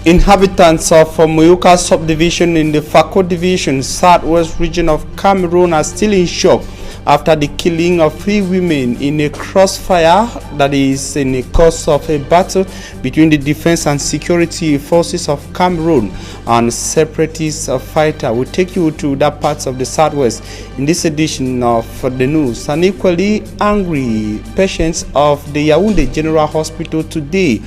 Inhabitants of Muyuka subdivision in the Fako division, southwest region of Cameroon, are still in shock after the killing of 3 women in a crossfire, that is in the course of a battle between the defense and security forces of Cameroon and separatist fighter. We'll take you to that part of the southwest in this edition of the news. An equally angry patients of the Yaoundé General Hospital today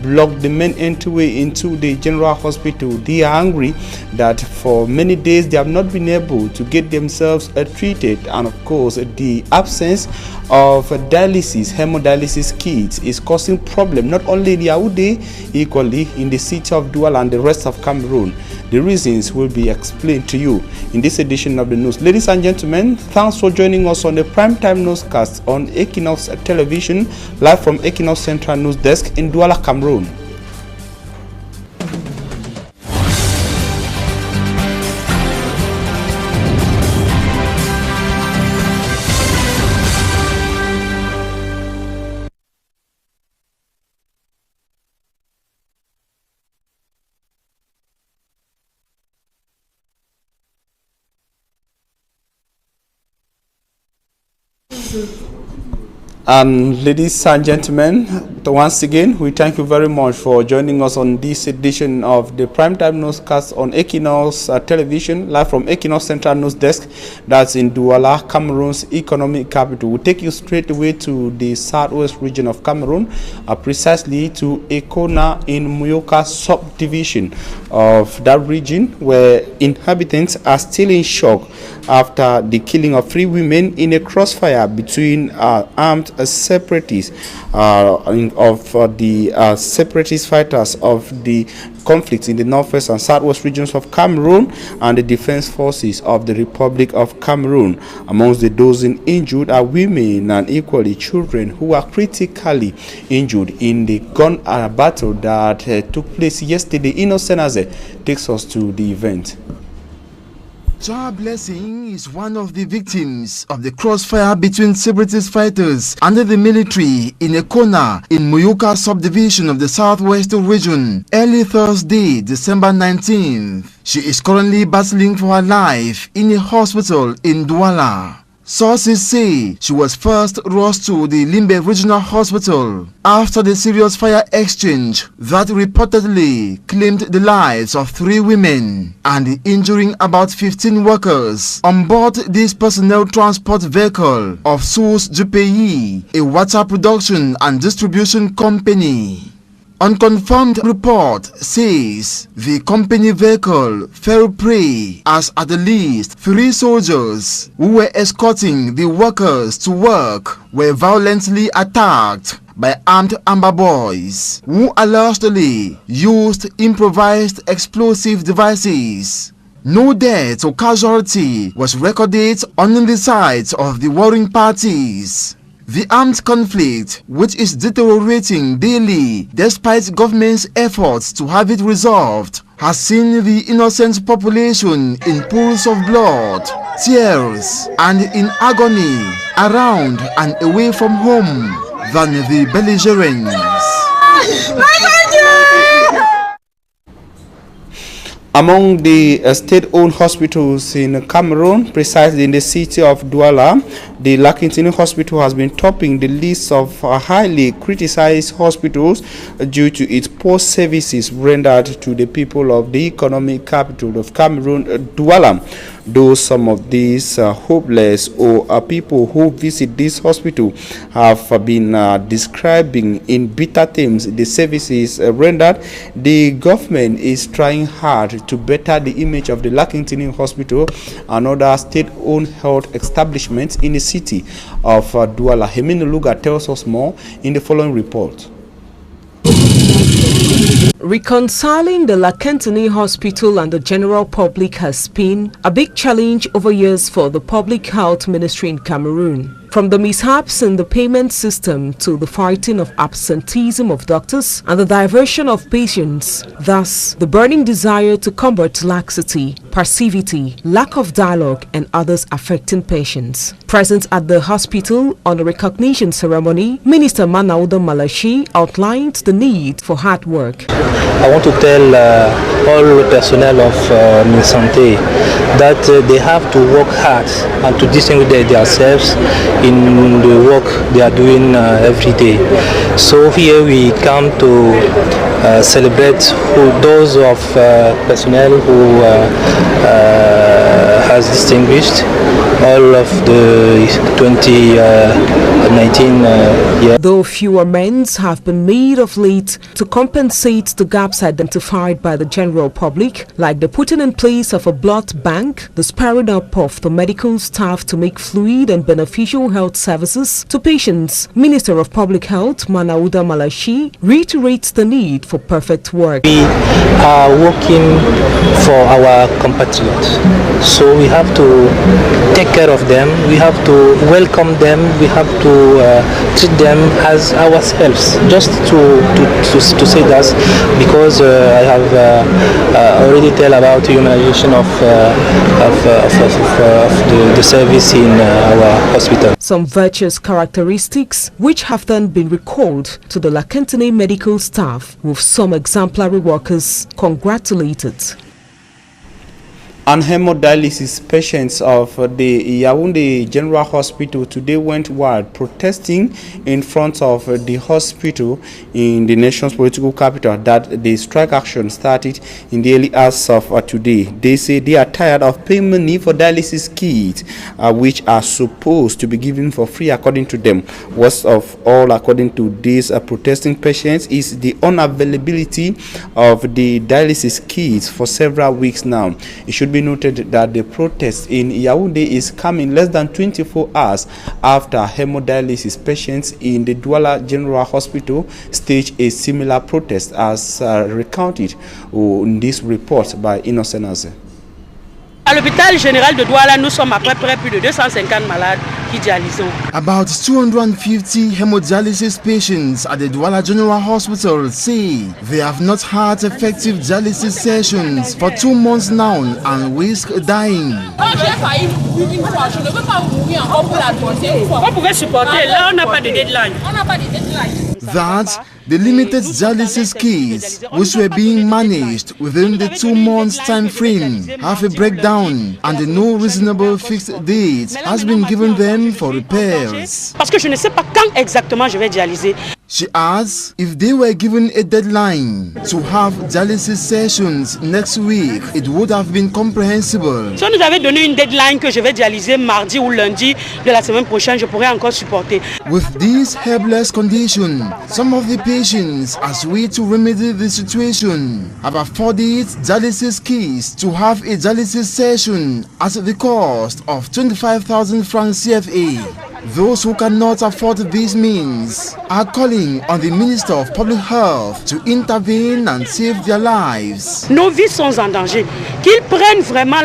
blocked the main entryway into the General Hospital. They are angry that for many days they have not been able to get themselves treated, and of course the absence of dialysis, hemodialysis kits is causing problem not only in Yaoundé, equally in the city of Douala and the rest of Cameroon. The reasons will be explained to you in this edition of the news. Ladies and gentlemen, thanks for joining us on the primetime newscast on Equinox Television, live from Equinox Central News Desk in Douala, Cameroon. Ladies and gentlemen, once again, we thank you very much for joining us on this edition of the primetime newscast on Equinox Television, live from Equinox Central News Desk, that's in Douala, Cameroon's economic capital. We'll take you straight away to the southwest region of Cameroon, precisely to ÉQUINOXE in Muyuka subdivision of that region, where inhabitants are still in shock after the killing of 3 women in a crossfire between armed separatists separatist fighters of the conflicts in the northwest and southwest regions of Cameroon and the defense forces of the Republic of Cameroon. Amongst the dozen injured are women and equally children who are critically injured in the gun battle that took place yesterday. Innocent Aze takes us to the event. Jah Blessing is one of the victims of the crossfire between separatist fighters under the military in ÉQUINOXE in Muyuka subdivision of the southwest region early Thursday, December 19th. She is currently battling for her life in a hospital in Douala. Sources say she was first rushed to the Limbe Regional Hospital after the serious fire exchange that reportedly claimed the lives of 3 women and injuring about 15 workers on board this personnel transport vehicle of Source du Pays, a water production and distribution company. Unconfirmed report says the company vehicle fell prey as at the least 3 soldiers who were escorting the workers to work were violently attacked by armed Amber Boys who allegedly used improvised explosive devices. No death or casualty was recorded on the side of the warring parties. The armed conflict, which is deteriorating daily despite government's efforts to have it resolved, has seen the innocent population in pools of blood, tears, and in agony around and away from home than the belligerents. Among the state-owned hospitals in Cameroon, precisely in the city of Douala, the Lakintini Hospital has been topping the list of highly criticized hospitals due to its poor services rendered to the people of the economic capital of Cameroon, Douala. Though some of these hopeless or people who visit this hospital have been describing in bitter terms the services rendered, the government is trying hard to better the image of the Lakintini Hospital and other state-owned health establishments in the city of Douala. Hemino Luga tells us more in the following report. Reconciling the Lakintini Hospital and the general public has been a big challenge over years for the Public Health Ministry in Cameroon. From the mishaps in the payment system to the fighting of absenteeism of doctors and the diversion of patients, thus the burning desire to combat laxity, passivity, lack of dialogue and others affecting patients. Present at the hospital on the recognition ceremony, Minister Manauda Malachi outlined the need for hard work. I want to tell all the personnel of Minsante that they have to work hard and to distinguish themselves in the work they are doing every day. So here we come to celebrate those of personnel who has distinguished all of the 2019 year. Though few amends have been made of late to compensate the gaps identified by the general public, like the putting in place of a blood bank, the sparing up of the medical staff to make fluid and beneficial health services to patients, Minister of Public Health Manauda Malachi reiterates the need for perfect work. We are working for our compatriots, so we have to take care of them, we have to welcome them, we have to treat them as ourselves. Just to say that, because I have already tell about humanization of the service in our hospital. Some virtuous characteristics which have then been recalled to the Lakentini medical staff, with some exemplary workers congratulated. And hemodialysis patients of the Yaoundé General Hospital today went wild protesting in front of the hospital in the nation's political capital that the strike action started in the early hours of today. They say they are tired of paying money for dialysis kits which are supposed to be given for free according to them. Worst of all, according to these protesting patients, is the unavailability of the dialysis kits for several weeks now. It should be noted that the protest in Yaoundé is coming less than 24 hours after hemodialysis patients in the Douala General Hospital staged a similar protest, as recounted in this report by Innocent. À l'hôpital général de Douala, nous sommes à peu près plus de 250 malades qui dialysent. About 250 hemodialysis patients at the Douala General Hospital say they have not had effective dialysis sessions for 2 months now and risk dying. On pouvait supporter, là on n'a pas de deadline. That the limited dialysis kits, which were being managed within the 2 months time frame, have a breakdown and the no reasonable fixed date has been given them for repairs. Parce que je ne sais pas quand exactement je vais dialyser. She asks if they were given a deadline to have dialysis sessions next week, it would have been comprehensible. Si on nous avait donné une deadline que je vais dialyser mardi ou lundi de la semaine prochaine, je pourrais encore supporter. With this helpless condition, some of the patients, as way to remedy the situation, have afforded dialysis kits to have a dialysis session at the cost of 25,000 francs CFA. Those who cannot afford these means are calling on the Minister of Public Health to intervene and save their lives. Nos vies sont en danger. Qu'ils prennent vraiment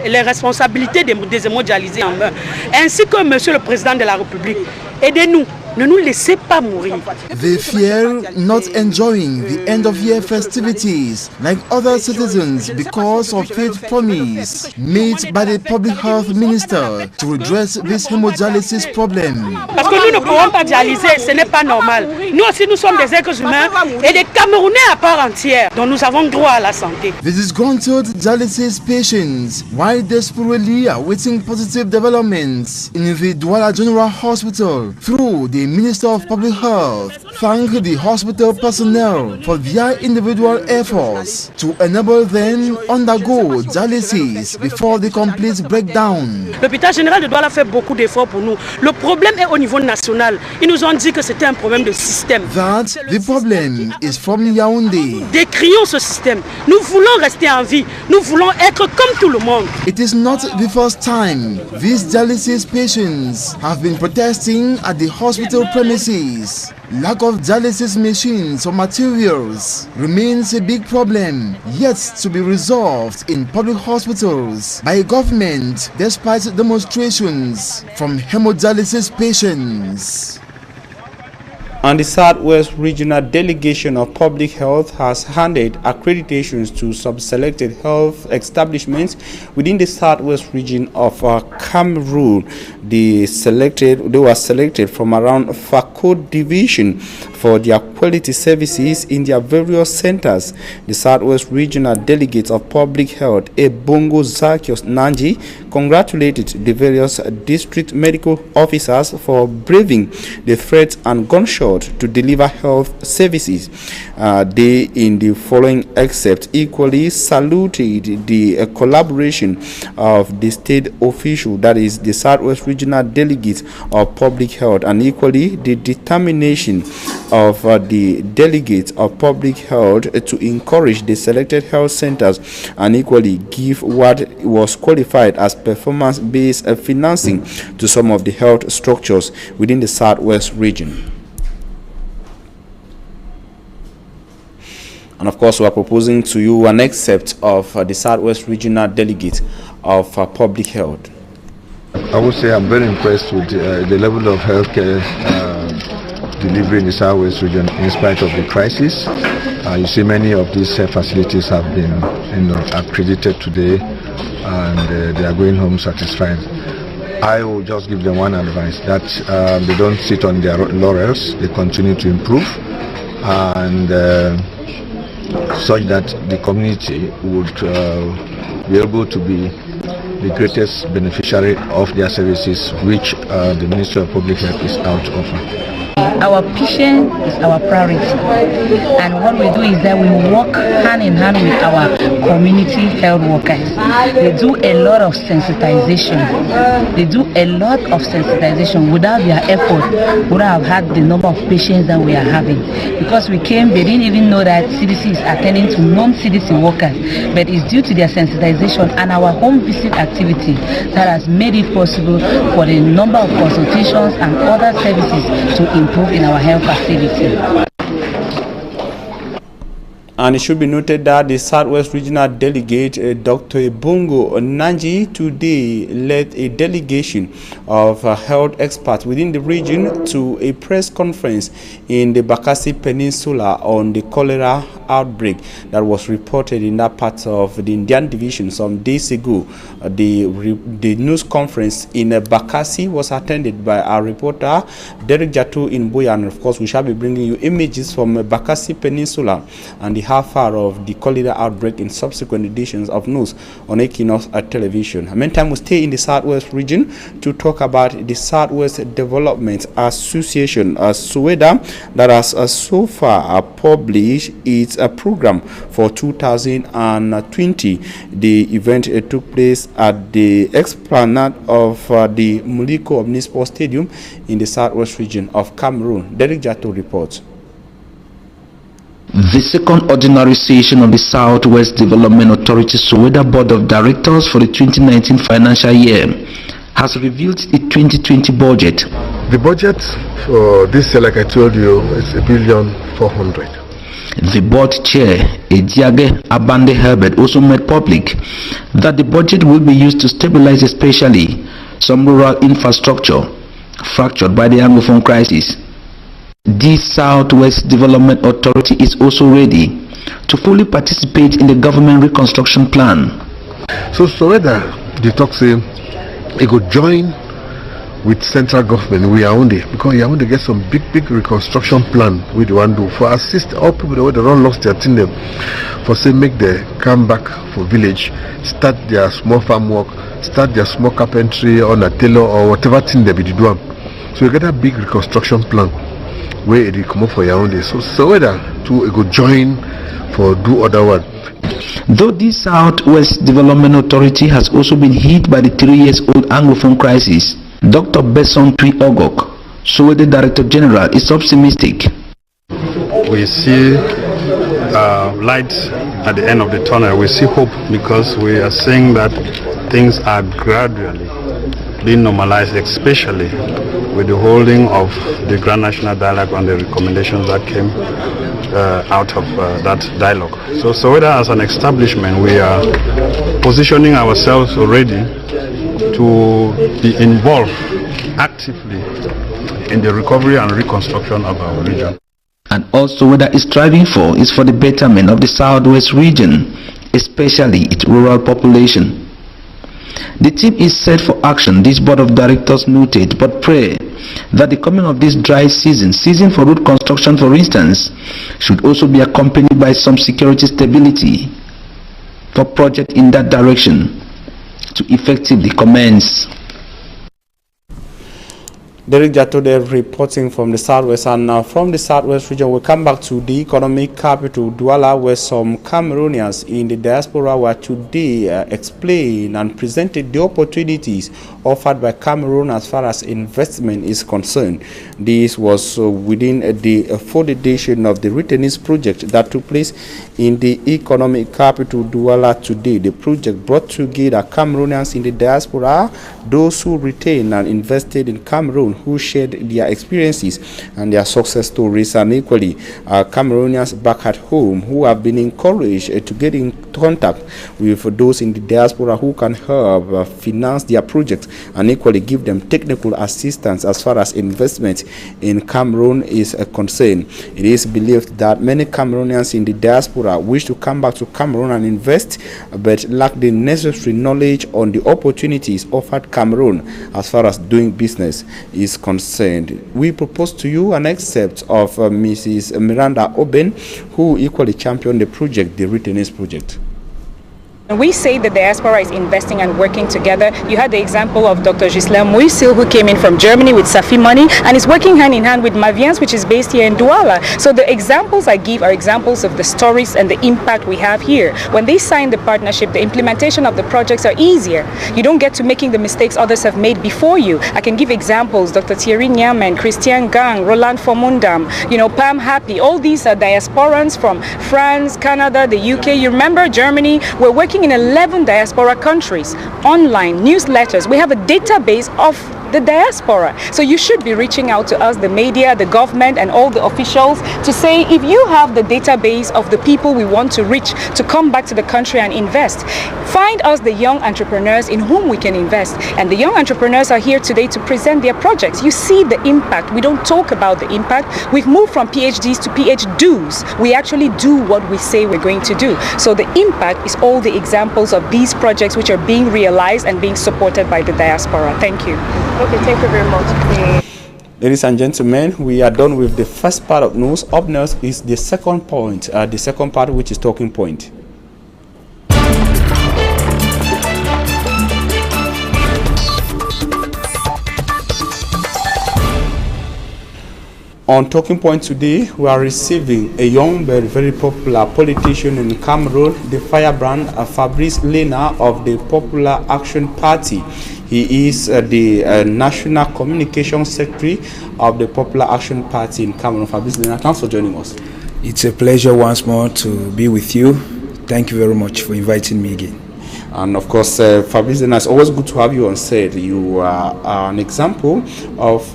les responsabilités des hémodialysés en main, ainsi que Monsieur le Président de la République. Aidez-nous. Ne nous laissez pas mourir. They fear not enjoying the end-of-year festivities like other citizens because of faith promise made by the Public Health Minister to redress this hemodialysis problem. Parce que nous ne pouvons pas dialyser, ce n'est pas normal. Nous aussi, nous sommes des êtres humains et des Camerounais à part entière, dont nous avons droit à la santé. The disgruntled dialysis patients, while desperately awaiting positive developments in the Douala General Hospital through the Minister of Public Health, thank the hospital personnel for their individual efforts to enable them undergo dialysis before the complete breakdown. L'hôpital général de Douala fait beaucoup d'efforts pour nous. Le problème est au niveau national. Ils nous ont dit que c'était un problème de système. That the problem is from Yaoundé. Décrions ce système. Nous voulons rester en vie. Nous voulons être comme tout le monde. It is not the first time these dialysis patients have been protesting at the hospital premises. Lack of dialysis machines or materials remains a big problem, yet to be resolved in public hospitals by government despite demonstrations from hemodialysis patients. And the Southwest Regional Delegation of Public Health has handed accreditations to sub-selected health establishments within the Southwest region of Cameroon. They were selected from around Fako Division for their quality services in their various centers. The Southwest Regional Delegate of Public Health, Ebongo Zakios Nanji, congratulated the various district medical officers for braving the threats and gunshot to deliver health services. They, in the following excerpt, equally saluted the collaboration of the state official, that is the Southwest Regional Delegate of Public Health, and equally the determination of the Delegate of Public Health to encourage the selected health centers and equally give what was qualified as performance-based financing to some of the health structures within the Southwest region. And of course, we are proposing to you an excerpt of the Southwest Regional Delegate of Public Health. I would say I'm very impressed with the level of healthcare delivery in the Southwest region in spite of the crisis. You see many of these facilities have been accredited today, and they are going home satisfied. I will just give them one advice, that they don't sit on their laurels, they continue to improve, and such that the community would be able to be the greatest beneficiary of their services, which the Ministry of Public Health is out to offer. Our patient is our priority, and what we do is that we work hand in hand with our community health workers. They do a lot of sensitization. Without their effort, we would have had the number of patients that we are having. Because we came, they didn't even know that CDC is attending to non-CDC workers, but it's due to their sensitization and our home visit activity that has made it possible for the number of consultations and other services to improve in our health facility. And it should be noted that the Southwest Regional Delegate, Dr. Ebongo Nanji, today led a delegation of health experts within the region to a press conference in the Bakassi Peninsula on the cholera outbreak that was reported in that part of the Indian Division some days ago. The news conference in Bakassi was attended by our reporter, Derek Jatu in Boya, and of course we shall be bringing you images from Bakassi Peninsula and the how far of the cholera outbreak in subsequent editions of news on Equinox television. Meantime, we stay in the Southwest region to talk about the Southwest Development Association, SUEDA, that has so far published its program for 2020. The event took place at the explanade of the Muliko Municipal Stadium in the Southwest region of Cameroon. Derek Jato reports. The second ordinary session of the Southwest Development Authority SUEDA Board of Directors for the 2019 financial year has revealed the 2020 budget. The budget for this year, like I told you, is $1.4 billion. The board chair, Ediage Abande Herbert, also made public that the budget will be used to stabilize especially some rural infrastructure fractured by the Anglophone crisis. The Southwest Development Authority is also ready to fully participate in the government reconstruction plan. So SUEDA, they talk say, it could join with central government with Yaoundé, because Yaoundé get some big reconstruction plan with the one do for assist all people that don't lost their thing them, for say make them come back for village, start their small farm work, start their small carpentry or a tailor or whatever thing they be doing. So you get a big reconstruction plan where it will come up for Yaoundé. So SUEDA to go join for do other one. Though the Southwest Development Authority has also been hit by the 3 years old Anglophone crisis, Dr. Besson Tui Ogok, SUEDA Director General, is optimistic. We see light at the end of the tunnel. We see hope because we are seeing that things are gradually being normalized, especially with the holding of the Grand National Dialogue on the recommendations that came out of that dialogue. So Soweto as an establishment, we are positioning ourselves already to be involved actively in the recovery and reconstruction of our region. And also what that is striving for is for the betterment of the Southwest region, especially its rural population. The team is set for action, this board of directors noted, but pray that the coming of this dry season for road construction for instance, should also be accompanied by some security stability for project in that direction to effectively commence. Derek Jatode reporting from the Southwest, and now from the Southwest region we'll come back to the economic capital Douala, where some Cameroonians in the diaspora were today explained and presented the opportunities offered by Cameroon as far as investment is concerned. This was within the fourth edition of the Returnees project that took place in the economic capital Douala today. The project brought together Cameroonians in the diaspora, those who retained and invested in Cameroon, who shared their experiences and their success stories, and equally Cameroonians back at home who have been encouraged to get in contact with those in the diaspora who can help finance their projects and equally give them technical assistance as far as investment in Cameroon is concerned. It is believed that many Cameroonians in the diaspora wish to come back to Cameroon and invest, but lack the necessary knowledge on the opportunities offered Cameroon as far as doing business is concerned. We propose to you an excerpt of Mrs. Miranda Oben, who equally championed the project, the Returnees project. When we say the diaspora is investing and working together, you had the example of Dr. Ghislain Moïsil, who came in from Germany with Safi money and is working hand in hand with Mavians, which is based here in Douala. So the examples I give are examples of the stories and the impact we have here. When they sign the partnership, the implementation of the projects are easier. You don't get to making the mistakes others have made before you. I can give examples: Dr. Thierry Nyamen, Christian Gang, Roland Formundam, Pam Happy. All these are diasporans from France, Canada, the UK. You remember Germany? We're working in 11 diaspora countries, online, newsletters. We have a database of the diaspora. So you should be reaching out to us, the media, the government, and all the officials to say, if you have the database of the people we want to reach to come back to the country and invest, find us the young entrepreneurs in whom we can invest. And the young entrepreneurs are here today to present their projects. You see the impact. We don't talk about the impact. We've moved from PhDs to PhDs. We actually do what we say we're going to do. So the impact is all the examples of these projects which are being realized and being supported by the diaspora. Thank you. Okay, thank you very much. Ladies and gentlemen, we are done with the first part of news. Up next is the second point, the second part, which is talking point. On Talking Point today, we are receiving a young but very popular politician in Cameroon, the firebrand Fabrice Lena of the Popular Action Party. He is the National Communication Secretary of the Popular Action Party in Cameroon. Fabrice Lena, thanks for joining us. It's a pleasure once more to be with you. Thank you very much for inviting me again. And of course, Fabrice, it's always good to have you on set. You are an example of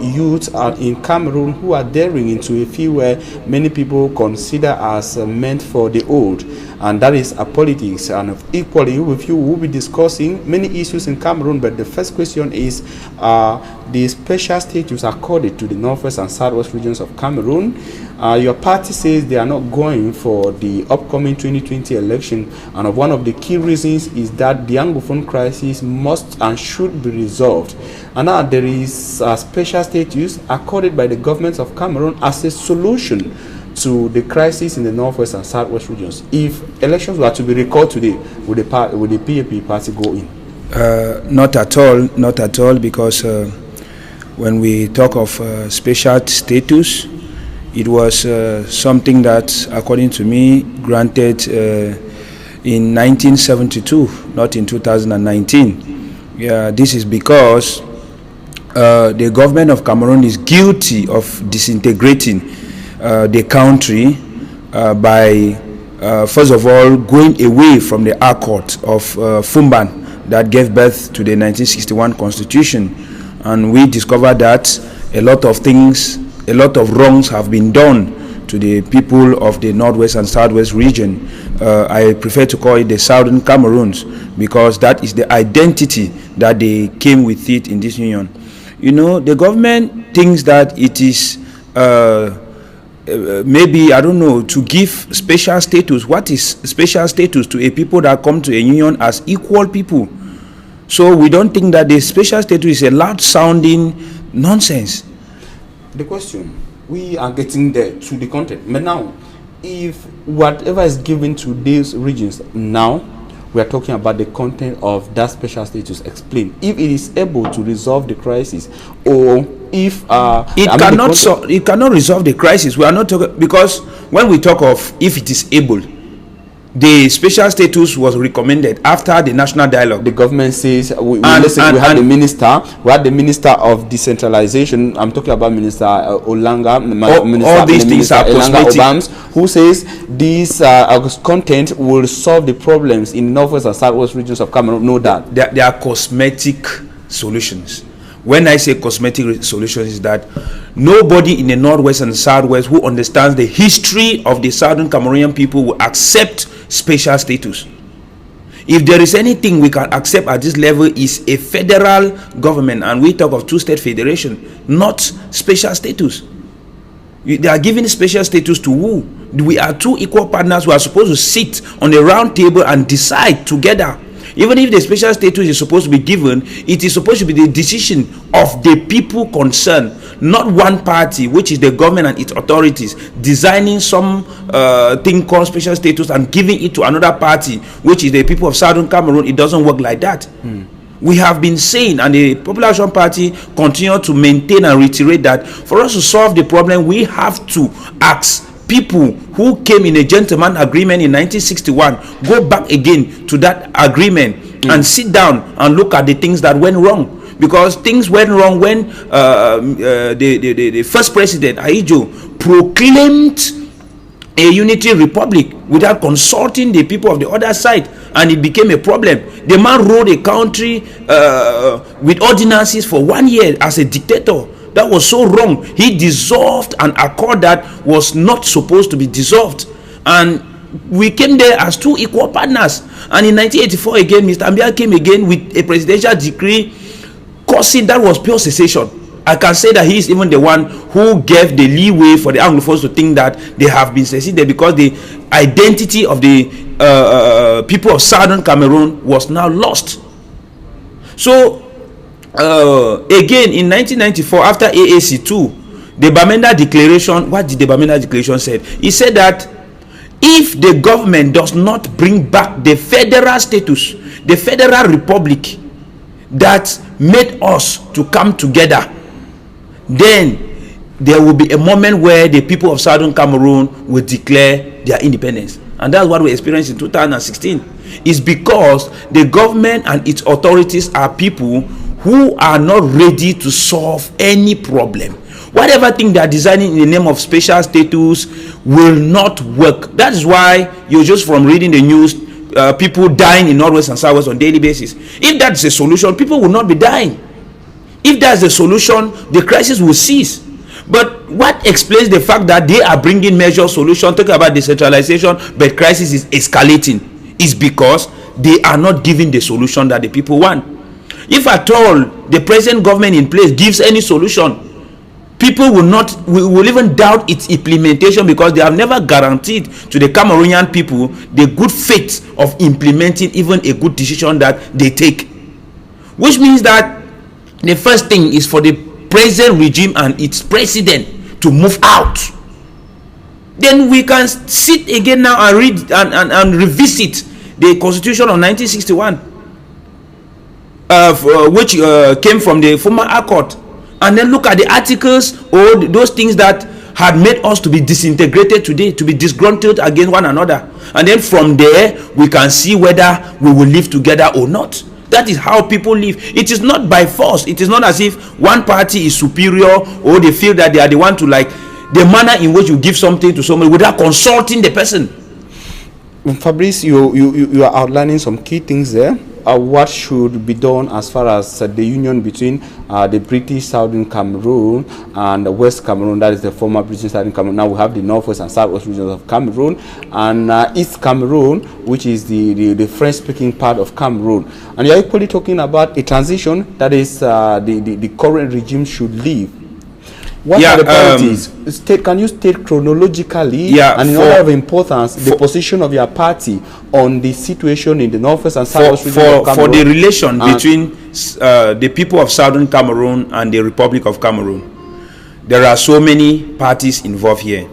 youth in Cameroon who are daring into a field where many people consider as meant for the old, and that is politics. And equally with you, we'll be discussing many issues in Cameroon, but the first question is the special status accorded to the northwest and southwest regions of Cameroon. Your party says they are not going for the upcoming 2020 election, and one of the key reasons is that the Anglophone crisis must and should be resolved. And now there is a special status accorded by the government of Cameroon as a solution to the crisis in the northwest and southwest regions. If elections were to be recalled today, would the PAP party go in? Not at all, because when we talk of special status, it was something that, according to me, granted in 1972, not in 2019. Yeah, this is because the government of Cameroon is guilty of disintegrating the country by, first of all, going away from the Accord of Fumban that gave birth to the 1961 Constitution. and we discovered that a lot of things, a lot of wrongs have been done to the people of the northwest and southwest region. I prefer to call it the Southern Cameroons, because that is the identity that they came with it in this union. You know, the government thinks that it is maybe, I don't know, to give special status. What is special status to a people that come to a union as equal people? So we don't think that the special status is a loud sounding nonsense. The question, we are getting there to the content, but now if whatever is given to these regions, now we are talking about the content of that special status. Explain if it is able to resolve the crisis, or if it cannot resolve the crisis. We are not talking, because when we talk of if it is able, the special status was recommended after the national dialogue. The government says we had the minister of decentralization. I'm talking about Minister Olanga. All these things are cosmetic. Who says this content will solve the problems in northwest and southwest regions of Cameroon? No, that they are cosmetic solutions. When I say cosmetic solutions, is that nobody in the northwest and southwest who understands the history of the southern Cameroonian people will accept special status. If there is anything we can accept at this level, is a federal government, and we talk of two-state federation, not special status. They are giving special status to who? We are two equal partners who are supposed to sit on a round table and decide together. Even if the special status is supposed to be given, it is supposed to be the decision of the people concerned, not one party, which is the government and its authorities, designing some thing called special status and giving it to another party, which is the people of Southern Cameroon. It doesn't work like that. We have been saying, and the Popular Action Party continue to maintain and reiterate, that for us to solve the problem, we have to ask people who came in a gentleman agreement in 1961, go back again to that agreement and sit down and look at the things that went wrong. Because things went wrong when the first president, Ahijo, proclaimed a unity republic without consulting the people of the other side, and it became a problem. The man ruled a country with ordinances for 1 year as a dictator. That was so wrong. He dissolved an accord that was not supposed to be dissolved, and we came there as two equal partners. And in 1984 again, Mr. Ambia came again with a presidential decree causing, that was pure secession. I can say that he is even the one who gave the leeway for the Anglophones to think that they have been seceded, because the identity of the people of Southern Cameroon was now lost. So again in 1994, after AAC2, the Bamenda Declaration, what did the Bamenda Declaration say? It said that if the government does not bring back the federal status, the federal republic that made us to come together, then there will be a moment where the people of Southern Cameroon will declare their independence. And that's what we experienced in 2016. It's because the government and its authorities are people who are not ready to solve any problem. Whatever thing they are designing in the name of special status will not work. That is why you're just from reading the news, people dying in Northwest and Southwest on a daily basis. If that's a solution, people will not be dying. If that's a solution, the crisis will cease. But what explains the fact that they are bringing measure solution, talking about decentralization, but crisis is escalating, is because they are not giving the solution that the people want. If at all the present government in place gives any solution, people will even doubt its implementation, because they have never guaranteed to the Cameroonian people the good faith of implementing even a good decision that they take. Which means that the first thing is for the present regime and its president to move out. Then we can sit again now and read and revisit the Constitution of 1961, which came from the former Accord, and then look at the articles or those things that had made us to be disintegrated today, to be disgruntled against one another, and then from there we can see whether we will live together or not. That is how people live. It is not by force. It is not as if one party is superior, or they feel that they are the one to, like, the manner in which you give something to somebody without consulting the person. Fabrice, you are outlining some key things there. what should be done as far as the union between the British Southern Cameroon and the West Cameroon, that is the former British Southern Cameroon. Now we have the Northwest and Southwest regions of Cameroon, and East Cameroon, which is the French-speaking part of Cameroon. And you're equally talking about a transition that is the current regime should leave. What are the priorities? Can you state chronologically and in order of importance the position of your party on the situation in the Northwest and Southwest region of Cameroon? For the relation between the people of Southern Cameroon and the Republic of Cameroon, there are so many parties involved here.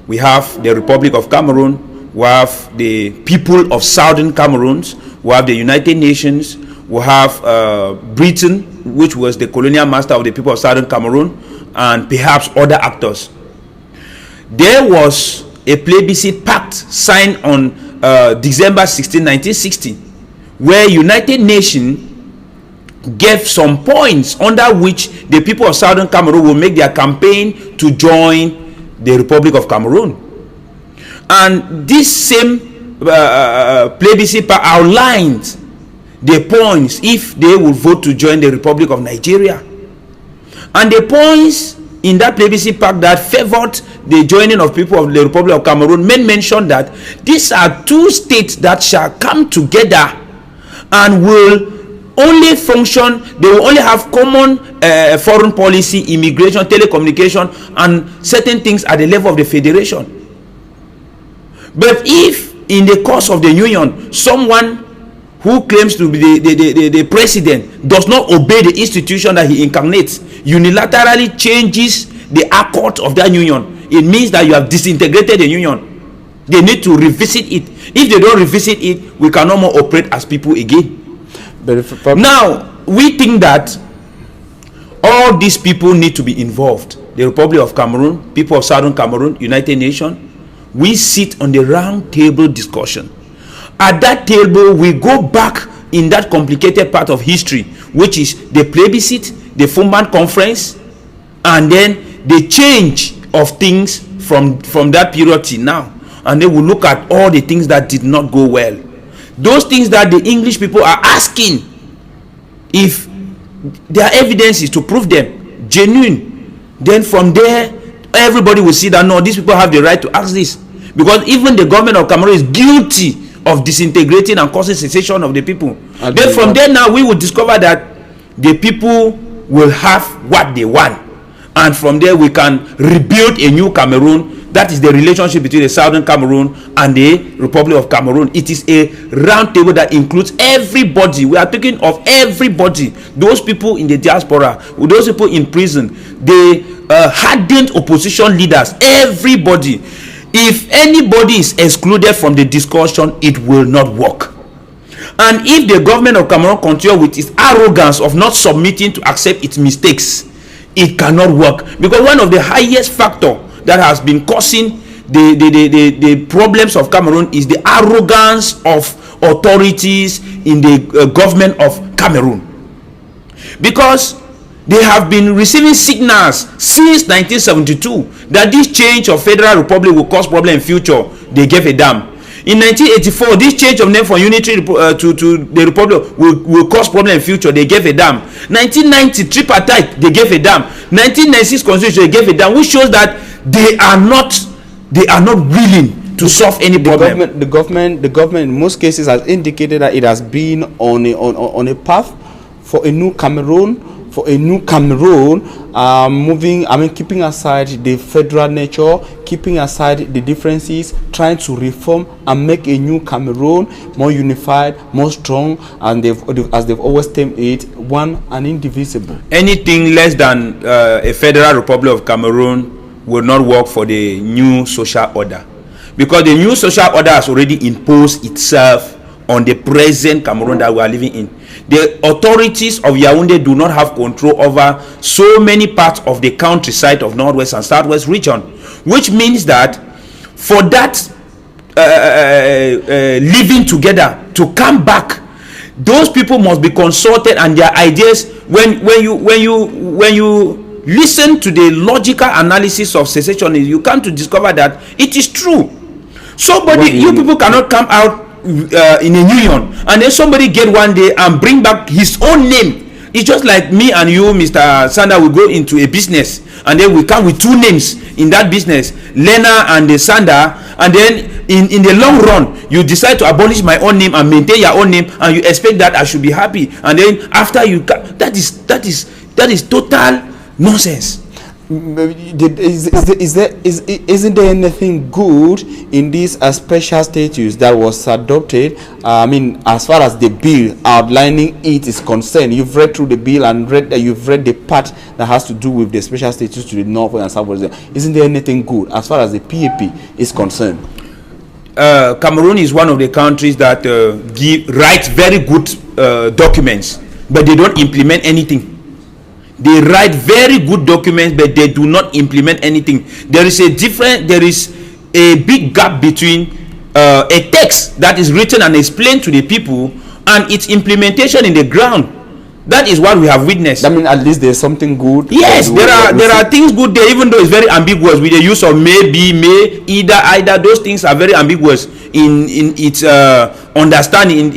We have the Republic of Cameroon, we have the people of Southern Cameroon, we have the United Nations, we have Britain, which was the colonial master of the people of Southern Cameroon, and perhaps other actors. There was a plebiscite pact signed on December 16, 1960, where United Nations gave some points under which the people of Southern Cameroon will make their campaign to join the Republic of Cameroon. And this same plebiscite pact outlined the points if they will vote to join the Republic of Nigeria. And the points in that plebiscite pact that favored the joining of people of the Republic of Cameroon mentioned that these are two states that shall come together and will only function, they will only have common foreign policy, immigration, telecommunication, and certain things at the level of the federation. But if in the course of the union, someone who claims to be the president does not obey the institution that he incarnates, unilaterally changes the accord of that union, it means that you have disintegrated the union. They need to revisit it. If they don't revisit it, we can no more operate as people again. Now, we think that all these people need to be involved. The Republic of Cameroon, people of Southern Cameroon, United Nations, we sit on the round table discussion. At that table, we go back in that complicated part of history, which is the plebiscite, the Fumban conference, and then the change of things from that period to now. And then we look at all the things that did not go well. Those things that the English people are asking, if there are evidences to prove them genuine, then from there, everybody will see that no, these people have the right to ask this. Because even the government of Cameroon is guilty of disintegrating and causing secession of the people. Then from there now we will discover that the people will have what they want, and from there we can rebuild a new Cameroon. That is the relationship between the Southern Cameroon and the Republic of Cameroon. It is a round table that includes everybody. We are talking of everybody. Those people in the diaspora, those people in prison, the hardened opposition leaders, everybody. If anybody is excluded from the discussion, it will not work. And if the government of Cameroon continues with its arrogance of not submitting to accept its mistakes, it cannot work. Because one of the highest factors that has been causing the problems of Cameroon is the arrogance of authorities in the government of Cameroon. Because they have been receiving signals since 1972 that this change of Federal Republic will cause problem in future. They gave a damn. In 1984, this change of name from unitary to the Republic will cause problem in future. They gave a damn. 1990 tripartite, they gave a damn. 1996 constitution, they gave a damn, which shows that they are not willing to solve any problem. The government in most cases has indicated that it has been on a path for a new Cameroon. Keeping aside the federal nature, keeping aside the differences, trying to reform and make a new Cameroon more unified, more strong, and as they've always termed it, one and indivisible. Anything less than a Federal Republic of Cameroon will not work for the new social order, because the new social order has already imposed itself on the present Cameroon that we are living in. The authorities of Yaoundé do not have control over so many parts of the countryside of Northwest and Southwest region, which means that for that living together to come back, those people must be consulted, and their ideas, when you listen to the logical analysis of secessionism, you come to discover that it is true. You people cannot come out in a union, and then somebody get one day and bring back his own name. It's just like me and you, Mr. Sander, we go into a business, and then we come with two names in that business, Lena and the Sander, and then in the long run, you decide to abolish my own name and maintain your own name, and you expect that I should be happy, and then after you, that is total nonsense. Isn't there anything good in this special status that was adopted? I mean, as far as the bill outlining it is concerned, you've read through the bill and you've read the part that has to do with the special status to the north and south. Isn't there anything good as far as the PAP is concerned? Cameroon is one of the countries that write very good documents, but they don't implement anything. They write very good documents, but they do not implement anything. There is a big gap between a text that is written and explained to the people and its implementation in the ground. That is what we have witnessed. I mean, at least there's something good. Yes, there are things good there, even though it's very ambiguous with the use of may, be, may, either. Those things are very ambiguous in its understanding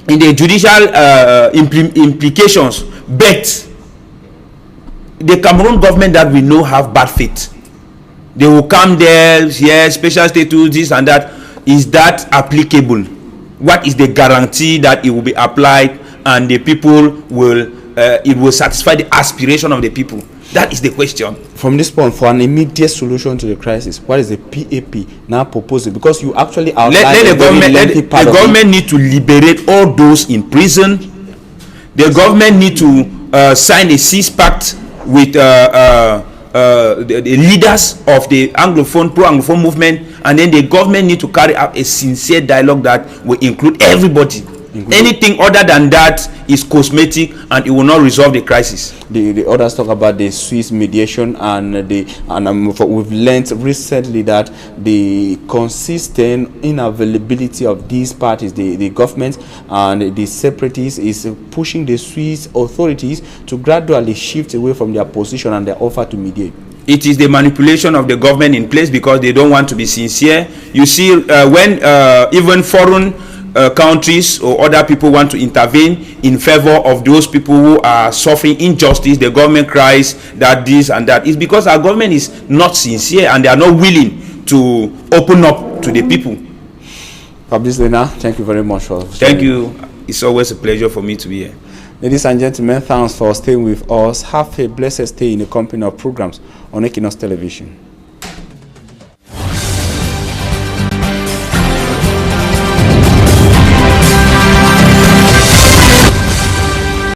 in the judicial implications. But the Cameroon government that we know have bad faith. They will come there, yes, special status, this and that. Is that applicable? What is the guarantee that it will be applied and the people will it will satisfy the aspiration of the people? That is the question. From this point, for an immediate solution to the crisis, what is the PAP now proposing? Because you actually outlined the government need to liberate all those in prison. The government need to sign a cease pact with the leaders of the pro-Anglophone movement, and then the government need to carry out a sincere dialogue that will include everybody. Anything other than that is cosmetic, and it will not resolve the crisis. The others talk about the Swiss mediation, and we've learned recently that the consistent inavailability of these parties, the government and the separatists, is pushing the Swiss authorities to gradually shift away from their position and their offer to mediate. It is the manipulation of the government in place because they don't want to be sincere. You see, when even foreign countries or other people want to intervene in favor of those people who are suffering injustice, the government cries that this and that. It's because our government is not sincere and they are not willing to open up to the people. Fabrice Lena, thank you very much for Thank you. It's always a pleasure for me to be here. Ladies and gentlemen, thanks for staying with us. Have a blessed stay in the company of programs on Equinox Television.